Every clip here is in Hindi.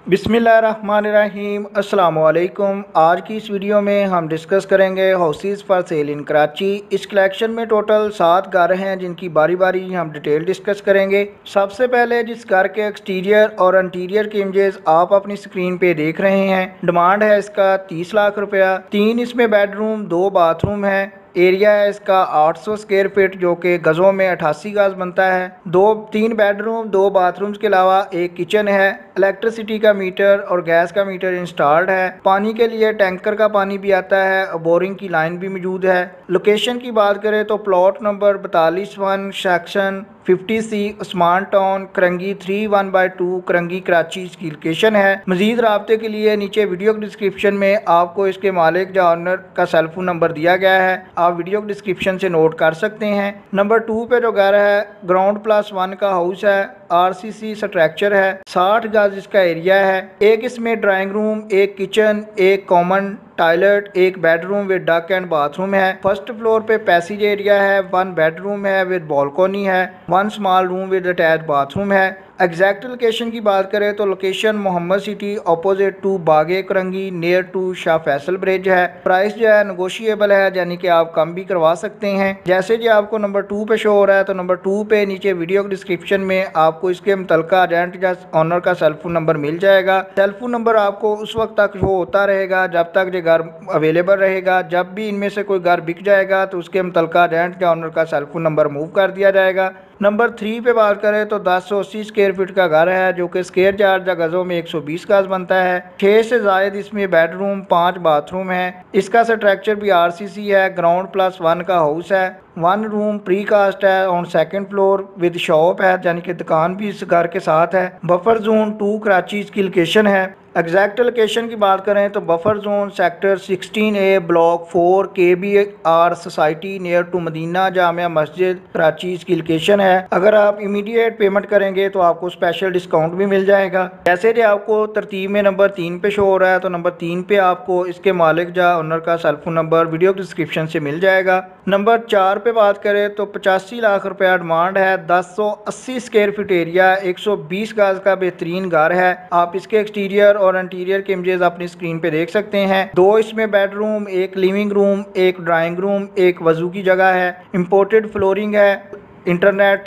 बिस्मिल्लाहिर्रहमानिर्रहीम अस्सलाम वालेकुम। आज की इस वीडियो में हम डिस्कस करेंगे हाउसेस फॉर सेल इन कराची। इस कलेक्शन में टोटल 7 घर हैं जिनकी बारी बारी हम डिटेल डिस्कस करेंगे। सबसे पहले जिस घर के एक्सटीरियर और इंटीरियर की इमेजेस आप अपनी स्क्रीन पे देख रहे हैं, डिमांड है इसका 30 लाख रुपया। 3 इसमें बेडरूम 2 बाथरूम है। एरिया है इसका 800 स्क्वायर फीट जो कि गज़ों में 88 गज बनता है। 3 बेडरूम 2 बाथरूम्स के अलावा एक किचन है। इलेक्ट्रिसिटी का मीटर और गैस का मीटर इंस्टॉल्ड है। पानी के लिए टैंकर का पानी भी आता है और बोरिंग की लाइन भी मौजूद है। लोकेशन की बात करें तो plot number 42 section 50C Usman town Korangi 3/1/2 Korangi Karachi की लोकेशन है। मजीद राब्ते के लिए नीचे वीडियो के डिस्क्रिप्शन में आपको इसके मालिक या ऑनर का सेल फोन नंबर दिया गया है, आप वीडियो के डिस्क्रिप्शन से नोट कर सकते हैं। नंबर 2 पे जो घर है ग्राउंड+1 का हाउस है, RCC स्ट्रक्चर है, 60 गज इसका एरिया है। एक इसमें ड्राइंग रूम, एक किचन, एक कॉमन टॉयलेट, एक bedroom with duct and bathroom है। फर्स्ट फ्लोर पे पैसेज एरिया है, 1 बेडरूम है विद बालकोनी है, 1 small room with attach bathroom है। एग्जैक्ट लोकेशन की बात करें तो location Mohammad city opposite to Bagh-e Korangi near to Shah Faisal bridge है। प्राइस जो है नेगोशिएबल है, यानी कि आप कम भी करवा सकते हैं। जैसे जी आपको नंबर 2 पे शो हो रहा है तो नंबर 2 पे नीचे वीडियो के डिस्क्रिप्शन में आपको इसके मुतलका एजेंट या ऑनर का सेल फोन नंबर मिल जाएगा। सेल फोन नंबर आपको उस वक्त तक शो होता रहेगा जब तक ये घर अवेलेबल रहेगा। जब भी इनमें से कोई घर बिक जाएगा तो उसके मुतलका एजेंट या ऑनर का सेल फोन नंबर मूव कर दिया जाएगा। नंबर 3 पे बात करें तो 1080 स्क्वायर फीट का घर है जो कि स्क्वायर यार्ड या गज़ों में 120 गज बनता है। 6 से ज़ायद इसमें बेडरूम 5 बाथरूम है। इसका स्ट्रक्चर भी RCC है। ग्राउंड+1 का हाउस है। 1 रूम प्री कास्ट है on second floor with shop है, यानी कि दुकान भी इस घर के साथ है। बफर जोन 2 कराची की लोकेशन है। एग्जैक्ट लोकेशन की बात करें तो buffer zone sector 16A block 4 KBR society near to Madina Jamia Masjid Karachi की लोकेशन है। अगर आप इमीडिएट पेमेंट करेंगे तो आपको स्पेशल डिस्काउंट भी मिल जाएगा। जैसे कि आपको तरतीब में नंबर 3 पे शो हो रहा है तो नंबर 3 पे आपको इसके मालिक या ओनर का cell phone number video description से मिल जाएगा। नंबर 4 पे बात करें तो 85 लाख रुपया डिमांड है। 1080 स्क्वायर फीट एरिया, 120 गज का बेहतरीन घर है। आप इसके एक्सटीरियर और इंटीरियर के इमेजेस अपनी स्क्रीन पे देख सकते हैं। 2 इसमें बेडरूम, एक लिविंग रूम, एक ड्राइंग रूम, एक वजू की जगह है। इंपोर्टेड फ्लोरिंग है। Internet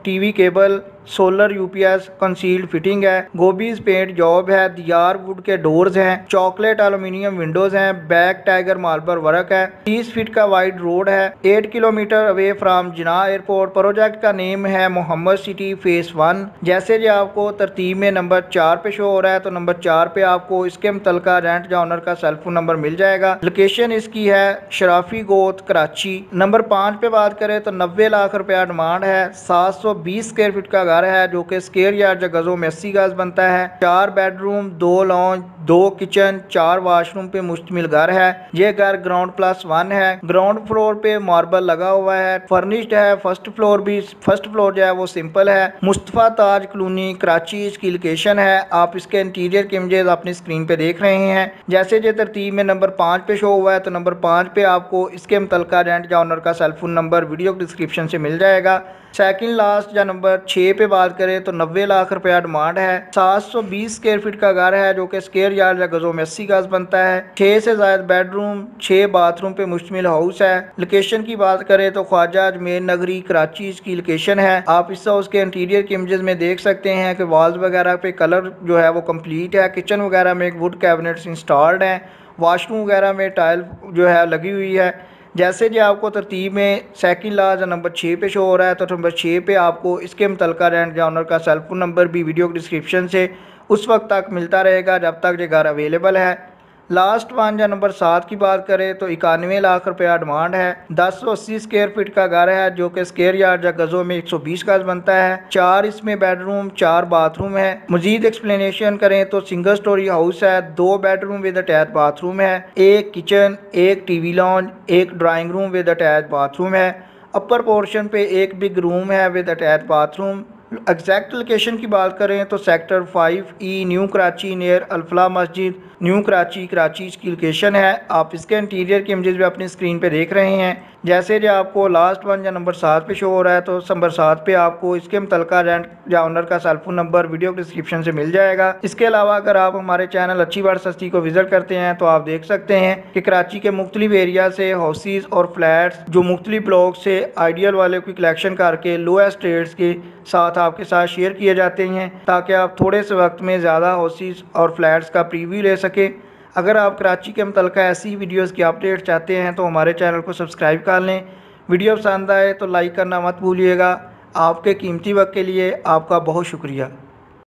TV cable, solar UPS concealed fitting है। गोबीज पेंट जॉब है। दियार वुड के डोर्स हैं। चॉकलेट एल्यूमिनियम विंडोज हैं। बैक टाइगर मार्बल वर्क है। 30 फीट का वाइड रोड है। 8 kilometre away from Jinnah airport. Project का नेम है मोहम्मद सिटी फेस 1। जैसे जी आपको तरतीब में नंबर 4 पे शो हो रहा है तो नंबर 4 पे आपको इसके मुतलका रेंट या ऑनर का सेल फोन नंबर मिल जाएगा। लोकेशन इसकी है शराफी गोत कराची। नंबर 5 पे बात करें तो 90 लाख रुपया डिमांड है। 720 स्क्वायर फीट का घर है जो कि स्क्वायर यार्ड या गजों में 80 गज बनता है। 4 बेडरूम, 2 लॉन्ज, 2 किचन, 4 वाशरूम पे मुश्तमिल घर है। ये घर ग्राउंड+1 है। ग्राउंड फ्लोर पे मार्बल लगा हुआ है। फर्निश्ड है। फर्स्ट फ्लोर जो है वो सिंपल है। मुस्तफ़ा ताज कॉलोनी कराची इसकी लोकेशन है। आप इसके इंटीरियर के इमेजेस अपनी स्क्रीन पे देख रहे हैं। जैसे जो तरतीब में नंबर 5 पे शो हुआ है तो नंबर 5 पे आपको इसके मुतलका रेंट या ऑनर का cell phone number video description से मिल जाएगा। सेकंड लास्ट या नंबर 6 पे बात करें तो 90 लाख रुपया डिमांड है। 720 स्क्वायर फीट का घर है जो कि स्क्वायर यार्ड या गजों में 80 गज बनता है। 6 से ज़ायद बेडरूम, 6 बाथरूम पे मुश्तमिल हाउस है। लोकेशन की बात करें तो ख्वाजा अजमेर नगरी कराची इसकी लोकेशन है। आप इस हाउस के इंटीरियर के इमेजेस में देख सकते हैं कि वॉल्स वगैरह पे कलर जो है वो कम्प्लीट है। किचन वगैरह में एक वुड कैबिनेट्स इंस्टॉल्ड हैं। वाशरूम वगैरह में टाइल जो है लगी हुई है। जैसे जी आपको तरतीब में सेकंड लास्ट नंबर 6 पे शो हो रहा है तो नंबर 6 पे आपको इसके मुतलका रेंट या ऑनर का सेल फोन नंबर भी वीडियो डिस्क्रिप्शन से उस वक्त तक मिलता रहेगा जब तक ये घर अवेलेबल है। लास्ट वन या नंबर 7 की बात करें तो 91 लाख रुपया डिमांड है। 1080 स्क्वायर फीट का घर है जो कि स्क्वायर यार्ड या गजों में 120 गज बनता है। 4 इसमें बेडरूम, 4 बाथरूम है। मजीद एक्सप्लेनेशन करें तो सिंगल स्टोरी हाउस है। 2 बेडरूम विद अटैच बाथरूम है। एक किचन, एक टीवी लॉन्ज, एक drawing room with attach bathroom है। अपर पोर्शन पे एक बिग रूम है with attach bathroom. Exact location की बात करें तो sector 5E new Karachi near Alfalah मस्जिद न्यू कराची की लोकेशन है। आप इसके इंटीरियर के इमेजेस भी अपनी स्क्रीन पे देख रहे हैं। जैसे जो आपको लास्ट वन या नंबर 7 पे शो हो रहा है, तो नंबर 7 पे आपको इसके मुतलका रेंट या ओनर का cell phone number video description से मिल जाएगा। इसके अलावा अगर आप हमारे चैनल अच्छी बार सस्ती को विजिट करते हैं तो आप देख सकते हैं कि कराची के मुख्तलिफ एरिया से हाउसेज और फ्लैट्स जो मुख्तलिफ ब्लॉक से आइडियल वाले की कलेक्शन करके लोएस्ट रेट्स के साथ आपके साथ शेयर किए जाते हैं, ताकि आप थोड़े से वक्त में ज़्यादा हाउसेज और फ्लैट्स का प्रीव्यू ले सकें। अगर आप कराची के मुतल्लिक़ ऐसी वीडियोस की अपडेट चाहते हैं तो हमारे चैनल को सब्सक्राइब कर लें। वीडियो पसंद आए तो लाइक करना मत भूलिएगा। आपके कीमती वक्त के लिए आपका बहुत शुक्रिया।